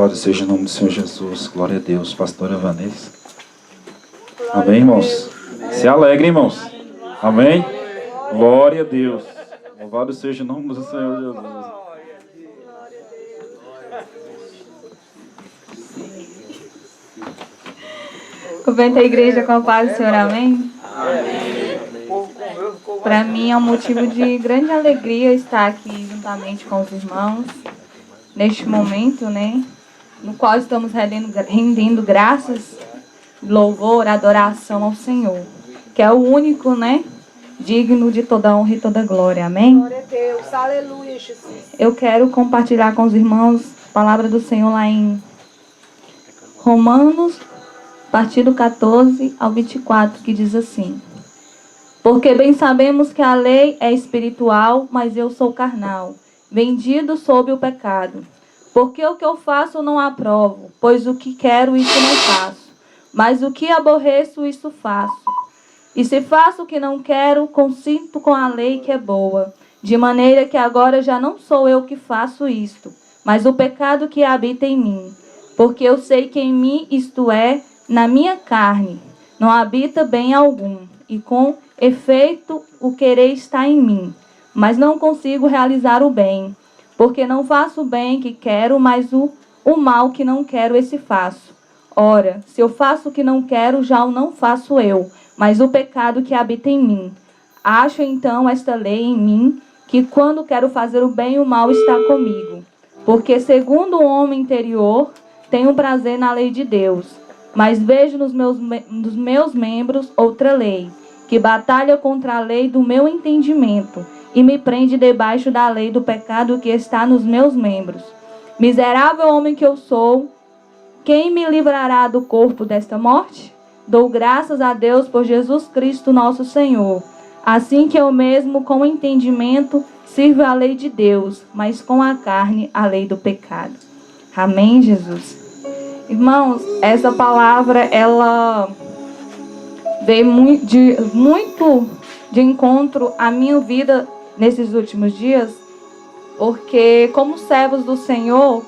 Glória seja o nome do Senhor Jesus. Glória a Deus. Pastora Vanessa. Amém, irmãos? Se alegre, irmãos. Amém? Glória a Deus. Louvado seja o nome do Senhor Jesus. Cumprimento a igreja com a paz do Senhor, amém? Para mim é um motivo de grande alegria estar aqui juntamente com os irmãos, neste momento, né? No qual estamos rendendo graças, louvor, adoração ao Senhor, que é o único, né? Digno de toda honra e toda glória, amém? Glória a Deus, aleluia, Jesus. Eu quero compartilhar com os irmãos a palavra do Senhor lá em Romanos, partido 14 ao 24, que diz assim: porque bem sabemos que a lei é espiritual, mas eu sou carnal, vendido sob o pecado. Porque o que eu faço não aprovo, pois o que quero, isso não faço. Mas o que aborreço, isso faço. E se faço o que não quero, consinto com a lei que é boa. De maneira que agora já não sou eu que faço isto, mas o pecado que habita em mim. Porque eu sei que em mim, isto é, na minha carne, não habita bem algum. E com efeito, o querer está em mim, mas não consigo realizar o bem. Porque não faço o bem que quero, mas o mal que não quero, esse faço. Ora, se eu faço o que não quero, já o não faço eu, mas o pecado que habita em mim. Acho então esta lei em mim, que quando quero fazer o bem, o mal está comigo. Porque segundo o homem interior, tenho prazer na lei de Deus. Mas vejo nos meus membros outra lei, que batalha contra a lei do meu entendimento, e me prende debaixo da lei do pecado que está nos meus membros. Miserável homem que eu sou, quem me livrará do corpo desta morte? Dou graças a Deus por Jesus Cristo nosso Senhor. Assim que eu mesmo, com o entendimento, sirvo a lei de Deus, mas com a carne a lei do pecado. Amém, Jesus? Irmãos, essa palavra, ela veio muito de encontro à minha vida nesses últimos dias, porque como servos do Senhor,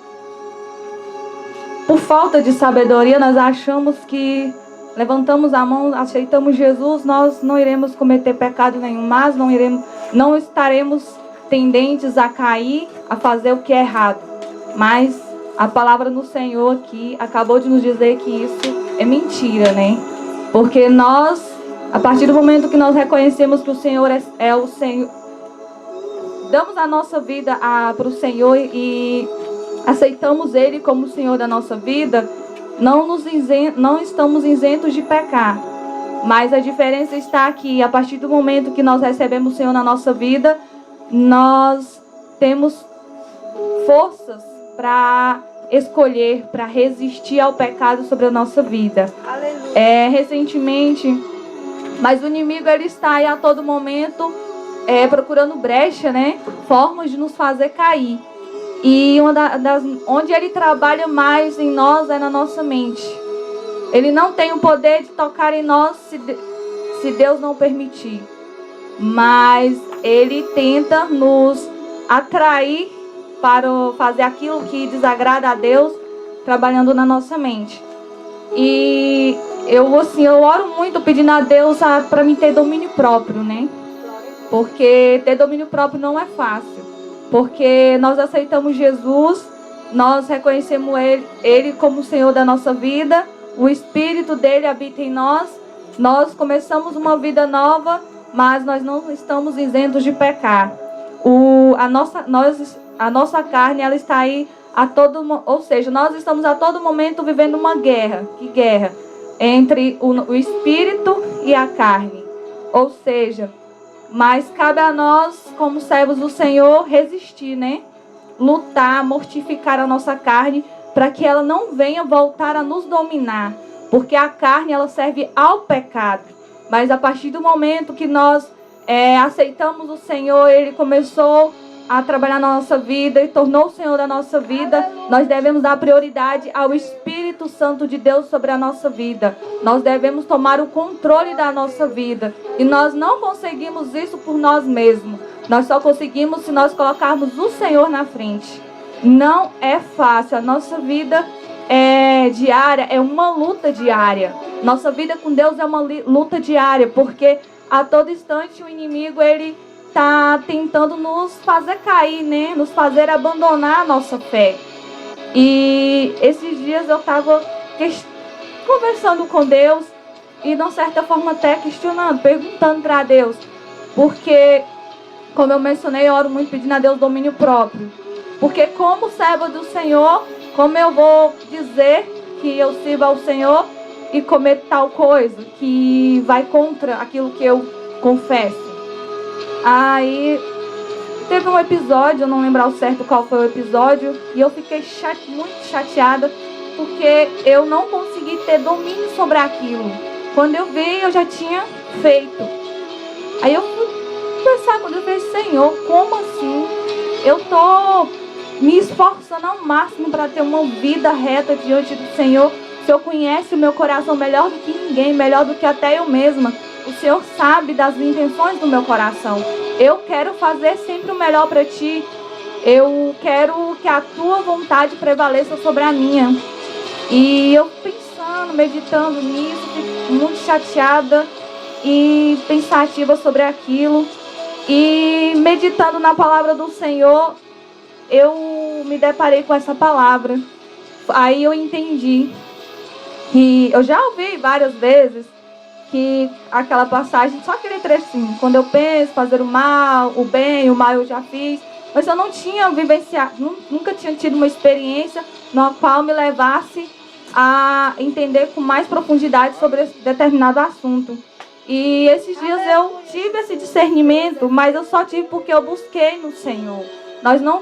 por falta de sabedoria, nós achamos que levantamos a mão, aceitamos Jesus, nós não iremos cometer pecado nenhum, mas não estaremos tendentes a cair, a fazer o que é errado. Mas a palavra do Senhor aqui acabou de nos dizer que isso é mentira, né? Porque nós, a partir do momento que nós reconhecemos que o Senhor é o Senhor, damos a nossa vida para o Senhor e aceitamos Ele como o Senhor da nossa vida, não estamos isentos de pecar. Mas a diferença está aqui, a partir do momento que nós recebemos o Senhor na nossa vida, nós temos forças para escolher, para resistir ao pecado sobre a nossa vida. Aleluia. Recentemente, mas o inimigo ele está aí a todo momento procurando brecha, né? Formas de nos fazer cair. E onde ele trabalha mais em nós é na nossa mente. Ele não tem o poder de tocar em nós se Deus não permitir. Mas ele tenta nos atrair para fazer aquilo que desagrada a Deus, trabalhando na nossa mente. E eu oro muito pedindo a Deus para mim ter domínio próprio, né? Porque ter domínio próprio não é fácil. Porque nós aceitamos Jesus, nós reconhecemos Ele como o Senhor da nossa vida, o Espírito dele habita em nós, nós começamos uma vida nova, mas nós não estamos isentos de pecar. A nossa carne, ela está aí ou seja, nós estamos a todo momento vivendo uma guerra. Que guerra? Entre o Espírito e a carne. Ou seja, mas cabe a nós, como servos do Senhor, resistir, né? Lutar, mortificar a nossa carne, para que ela não venha voltar a nos dominar. Porque a carne, ela serve ao pecado. Mas a partir do momento que nós aceitamos o Senhor, Ele começou a trabalhar na nossa vida e tornou o Senhor da nossa vida, nós devemos dar prioridade ao Espírito Santo de Deus sobre a nossa vida. Nós devemos tomar o controle da nossa vida. E nós não conseguimos isso por nós mesmos. Nós só conseguimos se nós colocarmos o Senhor na frente. não é fácil. A nossa vida é diária, é uma luta diária. Nossa vida com Deus é uma luta diária, porque a todo instante o inimigo, ele está tentando nos fazer cair, né? Nos fazer abandonar a nossa fé. E esses dias eu estava conversando com Deus e, de uma certa forma, até questionando, perguntando para Deus. Porque, como eu mencionei, eu oro muito pedindo a Deus domínio próprio. Porque como serva do Senhor, como eu vou dizer que eu sirvo ao Senhor e comer tal coisa que vai contra aquilo que eu confesso? Aí teve um episódio, eu não lembro ao certo qual foi o episódio, e eu fiquei muito chateada porque eu não consegui ter domínio sobre aquilo. Quando eu vi, eu já tinha feito. Aí eu fui pensar quando eu falei, Senhor, como assim? Eu tô me esforçando ao máximo para ter uma vida reta diante do Senhor. O Senhor conhece o meu coração melhor do que ninguém, melhor do que até eu mesma. O Senhor sabe das intenções do meu coração. Eu quero fazer sempre o melhor para Ti. Eu quero que a Tua vontade prevaleça sobre a minha. E eu pensando, meditando nisso, fico muito chateada e pensativa sobre aquilo. E meditando na palavra do Senhor, eu me deparei com essa palavra. Aí eu entendi que eu já ouvi várias vezes que aquela passagem, só aquele trechinho, quando eu penso fazer o mal, o bem, o mal eu já fiz, mas eu não tinha vivenciado, nunca tinha tido uma experiência na qual me levasse a entender com mais profundidade sobre esse determinado assunto. E esses dias eu tive esse discernimento, mas eu só tive porque eu busquei no Senhor. Nós não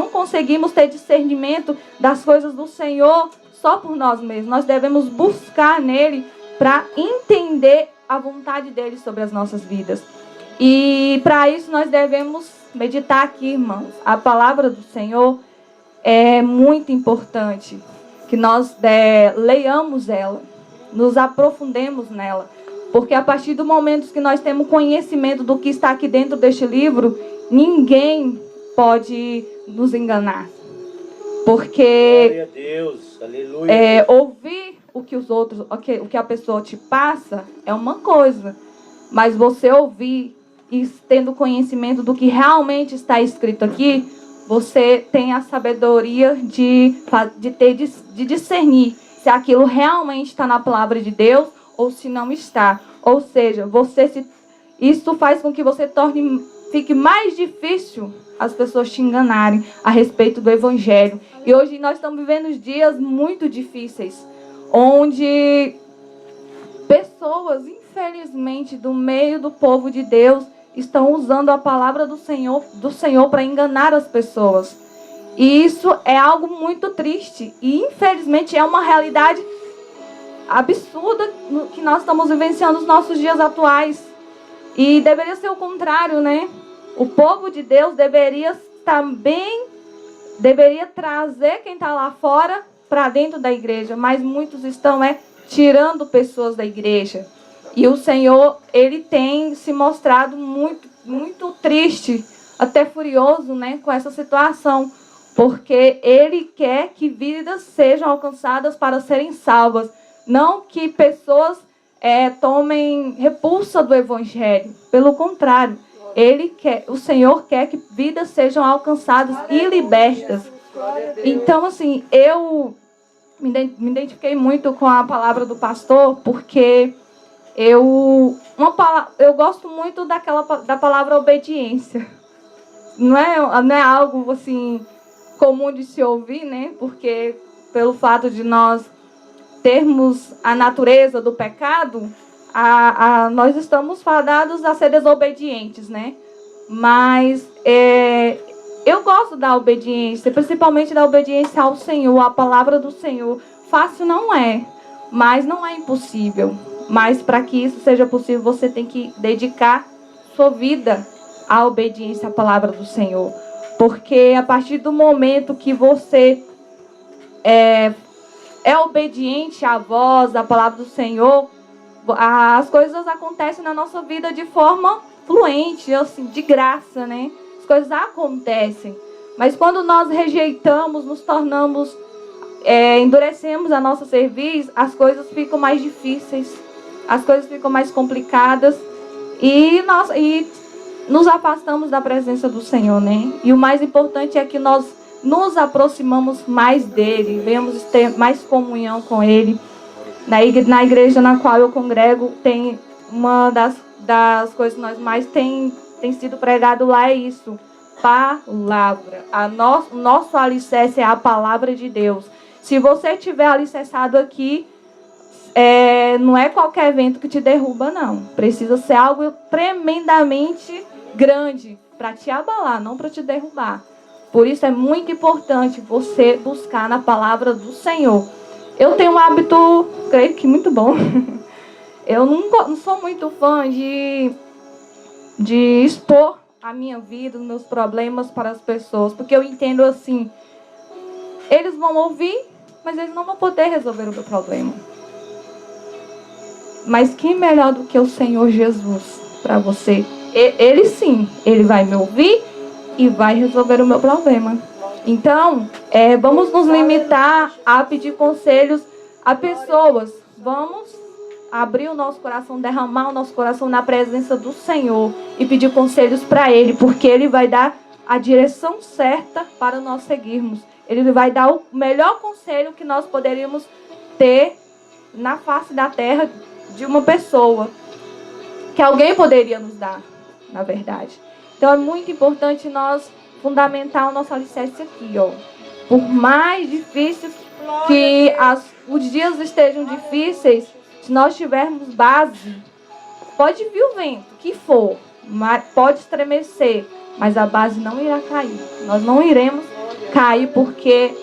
conseguimos ter discernimento das coisas do Senhor só por nós mesmos. Nós devemos buscar nele para entender a vontade dele sobre as nossas vidas. E para isso nós devemos meditar aqui, irmãos. A palavra do Senhor é muito importante que nós leiamos ela, nos aprofundemos nela. Porque a partir do momento que nós temos conhecimento do que está aqui dentro deste livro, ninguém pode nos enganar. Porque glória a Deus, aleluia. Ouvir o que os outros, o que a pessoa te passa é uma coisa. Mas você ouvir e tendo conhecimento do que realmente está escrito aqui, você tem a sabedoria de discernir se aquilo realmente está na palavra de Deus ou se não está. Ou seja, isso faz com que você fique mais difícil as pessoas te enganarem a respeito do Evangelho. E hoje nós estamos vivendo dias muito difíceis, onde pessoas, infelizmente, do meio do povo de Deus, estão usando a palavra do Senhor para enganar as pessoas. E isso é algo muito triste. E, infelizmente, é uma realidade absurda que nós estamos vivenciando nos nossos dias atuais. E deveria ser o contrário, né? O povo de Deus deveria trazer quem está lá fora para dentro da igreja. Mas muitos estão tirando pessoas da igreja. E o Senhor, Ele tem se mostrado muito, muito triste, até furioso, né, com essa situação. Porque Ele quer que vidas sejam alcançadas para serem salvas. Não que pessoas tomem repulsa do Evangelho. Pelo contrário, o Senhor quer que vidas sejam alcançadas e libertas. Então, assim, eu me identifiquei muito com a palavra do pastor, porque eu gosto muito da palavra obediência. Não é algo assim comum de se ouvir, né? Porque pelo fato de nós termos a natureza do pecado, nós estamos fadados a ser desobedientes, né? Mas eu gosto da obediência, principalmente da obediência ao Senhor, à palavra do Senhor. Fácil não é, mas não é impossível. Mas para que isso seja possível, você tem que dedicar sua vida à obediência à palavra do Senhor. Porque a partir do momento que você é obediente à voz, à palavra do Senhor, as coisas acontecem na nossa vida de forma fluente, assim, de graça, né? As coisas acontecem. Mas quando nós rejeitamos, nos tornamos, endurecemos a nossa cerviz, as coisas ficam mais difíceis, as coisas ficam mais complicadas e nos afastamos da presença do Senhor, né? E o mais importante é que nós nos aproximamos mais dele, venhamos ter mais comunhão com ele. Na igreja na qual eu congrego, tem uma das coisas que nós mais tem sido pregado lá é isso, palavra. O nosso alicerce é a palavra de Deus. Se você estiver alicerçado aqui, não é qualquer vento que te derruba, não. Precisa ser algo tremendamente grande para te abalar, não para te derrubar. Por isso é muito importante você buscar na palavra do Senhor. Eu tenho um hábito, creio que muito bom. Eu não sou muito fã de expor a minha vida, os meus problemas para as pessoas. Porque eu entendo assim, eles vão ouvir, mas eles não vão poder resolver o meu problema. Mas quem melhor do que o Senhor Jesus para você? Ele sim, ele vai me ouvir e vai resolver o meu problema. Então, vamos nos limitar a pedir conselhos a pessoas. Vamos abrir o nosso coração, derramar o nosso coração na presença do Senhor e pedir conselhos para Ele, porque Ele vai dar a direção certa para nós seguirmos. Ele vai dar o melhor conselho que nós poderíamos ter na face da terra de uma pessoa, que alguém poderia nos dar, na verdade. Então, é muito importante nós fundamentar o nosso alicerce aqui, ó. Por mais difícil que os dias estejam difíceis, se nós tivermos base, pode vir o vento, que for, pode estremecer, mas a base não irá cair. Nós não iremos cair porque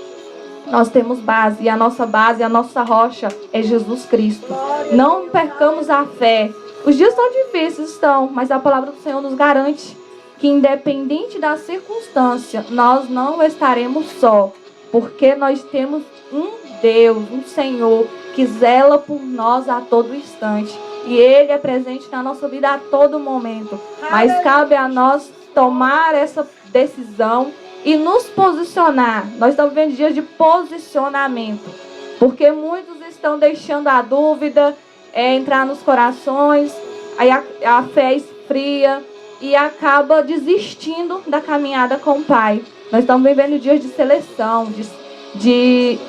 nós temos base, e a nossa base, a nossa rocha é Jesus Cristo. Não percamos a fé. Os dias estão difíceis, mas a palavra do Senhor nos garante que independente da circunstância, nós não estaremos só, porque nós temos um Deus, um Senhor, que zela por nós a todo instante. E Ele é presente na nossa vida a todo momento. Mas cabe a nós tomar essa decisão e nos posicionar. Nós estamos vivendo dias de posicionamento, porque muitos estão deixando a dúvida entrar nos corações, aí a fé esfria e acaba desistindo da caminhada com o Pai. Nós estamos vivendo dias de seleção, de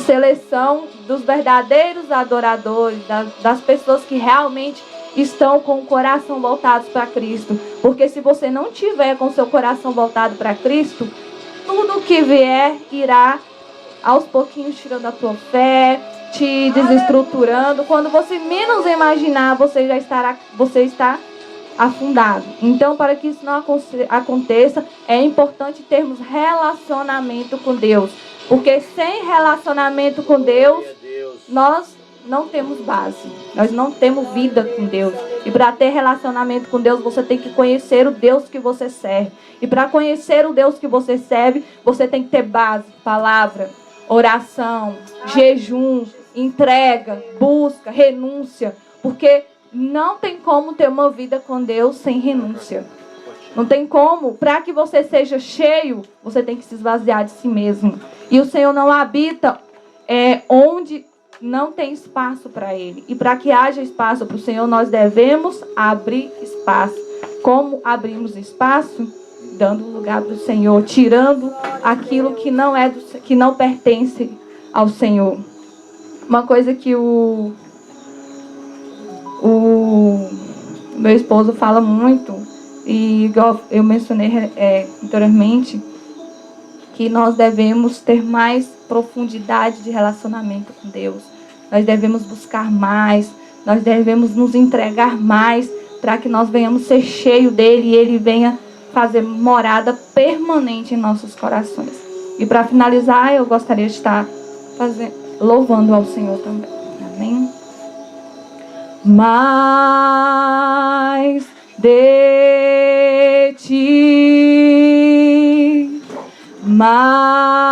seleção dos verdadeiros adoradores, das pessoas que realmente estão com o coração voltado para Cristo. Porque se você não tiver com o seu coração voltado para Cristo, tudo que vier irá aos pouquinhos tirando a tua fé, te desestruturando. Quando você menos imaginar, você está afundado. Então, para que isso não aconteça, é importante termos relacionamento com Deus. Porque sem relacionamento com Deus, nós não temos base. Nós não temos vida com Deus. E para ter relacionamento com Deus, você tem que conhecer o Deus que você serve. E para conhecer o Deus que você serve, você tem que ter base, palavra, oração, jejum, entrega, busca, renúncia. Porque não tem como ter uma vida com Deus sem renúncia. Não tem como. Para que você seja cheio, você tem que se esvaziar de si mesmo. E o Senhor não habita onde não tem espaço para Ele. E para que haja espaço para o Senhor, nós devemos abrir espaço. Como abrimos espaço? Dando lugar para o Senhor, tirando aquilo que não pertence ao Senhor. Uma coisa que o meu esposo fala muito, e igual eu mencionei anteriormente, que nós devemos ter mais profundidade de relacionamento com Deus. Nós devemos buscar mais, nós devemos nos entregar mais, para que nós venhamos ser cheios dele e ele venha fazer morada permanente em nossos corações. E para finalizar, eu gostaria de estar louvando ao Senhor também. Amém? Mais de ti, mais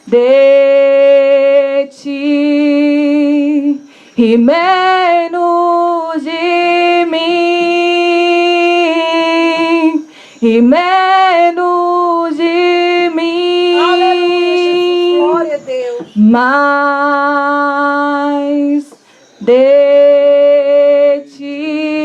de ti e menos de mim, e menos mais de ti,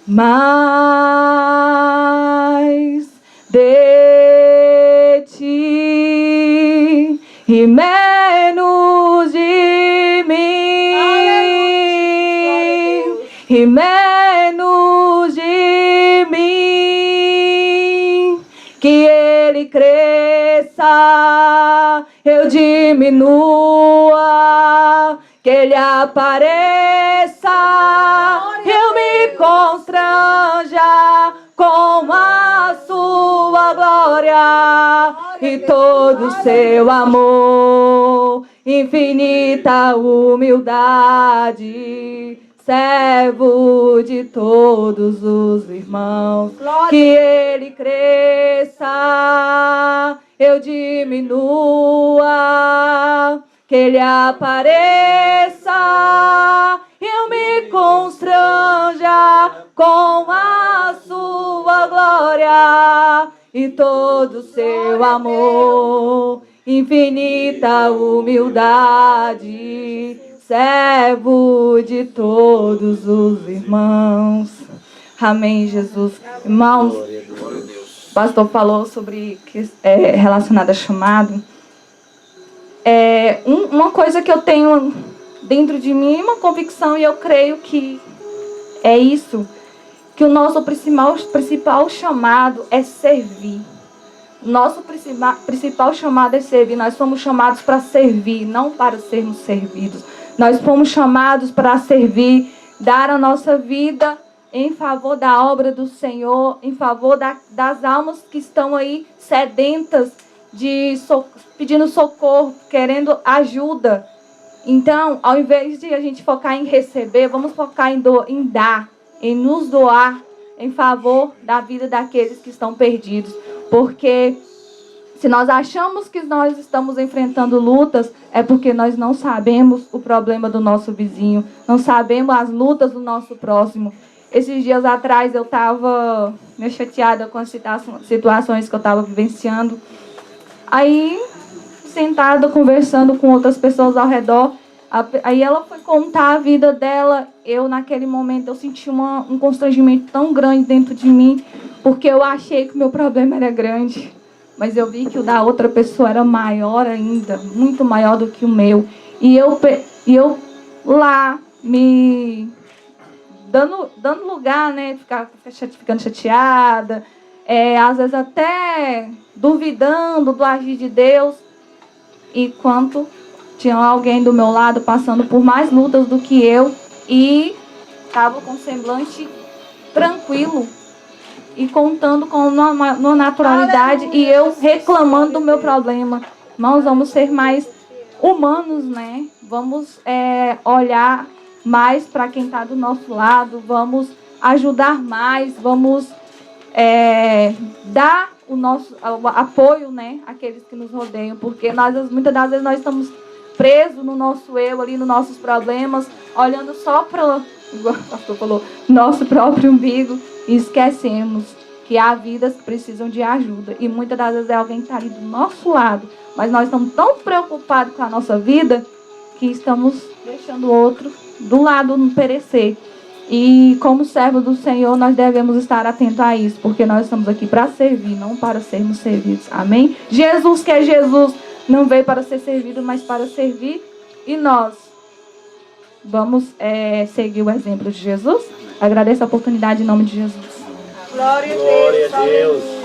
mais de ti e menos de mim, e menos de mim, que ele cresça, eu diminua, que ele apareça, eu me constranja com a sua glória e todo o seu amor, infinita humildade, servo de todos os irmãos, que ele cresça, eu diminua, que ele apareça, eu me constranja com a sua glória e todo o seu amor, infinita humildade, servo de todos os irmãos. Amém, Jesus. Irmãos, o pastor falou sobre relacionado a chamado. Uma coisa que eu tenho dentro de mim, uma convicção, e eu creio que é isso, que o nosso principal chamado é servir. Nosso principal chamado é servir. Nós somos chamados para servir, não para sermos servidos. Nós fomos chamados para servir, dar a nossa vida em favor da obra do Senhor, em favor das almas que estão aí sedentas, pedindo socorro, querendo ajuda. Então, ao invés de a gente focar em receber, vamos focar em dar, em nos doar em favor da vida daqueles que estão perdidos. Porque se nós achamos que nós estamos enfrentando lutas, é porque nós não sabemos o problema do nosso vizinho, não sabemos as lutas do nosso próximo. Esses dias atrás eu estava meio chateada com as situações que eu estava vivenciando. Aí, sentada, conversando com outras pessoas ao redor, aí ela foi contar a vida dela. Eu, naquele momento, eu senti um constrangimento tão grande dentro de mim, porque eu achei que o meu problema era grande. Mas eu vi que o da outra pessoa era maior ainda, muito maior do que o meu. E eu lá, me dando lugar, né, ficando chateada, às vezes até duvidando do agir de Deus, enquanto tinha alguém do meu lado passando por mais lutas do que eu e estava com um semblante tranquilo e contando com uma naturalidade. Aleluia. E eu reclamando do meu problema. Irmãos, vamos ser mais humanos, né? Vamos olhar mais para quem está do nosso lado, vamos ajudar mais, vamos dar o nosso apoio, né, àqueles que nos rodeiam, porque muitas das vezes nós estamos presos no nosso eu, ali nos nossos problemas, olhando só para, igual o pastor falou, nosso próprio umbigo, e esquecemos que há vidas que precisam de ajuda, e muitas das vezes é alguém que está ali do nosso lado, mas nós estamos tão preocupados com a nossa vida que estamos deixando o outro do lado perecer. E como servos do Senhor, nós devemos estar atentos a isso, porque nós estamos aqui para servir, não para sermos servidos. Amém? Jesus, que é Jesus, não veio para ser servido, mas para servir. E nós vamos seguir o exemplo de Jesus. Agradeço a oportunidade em nome de Jesus. Glória a Deus.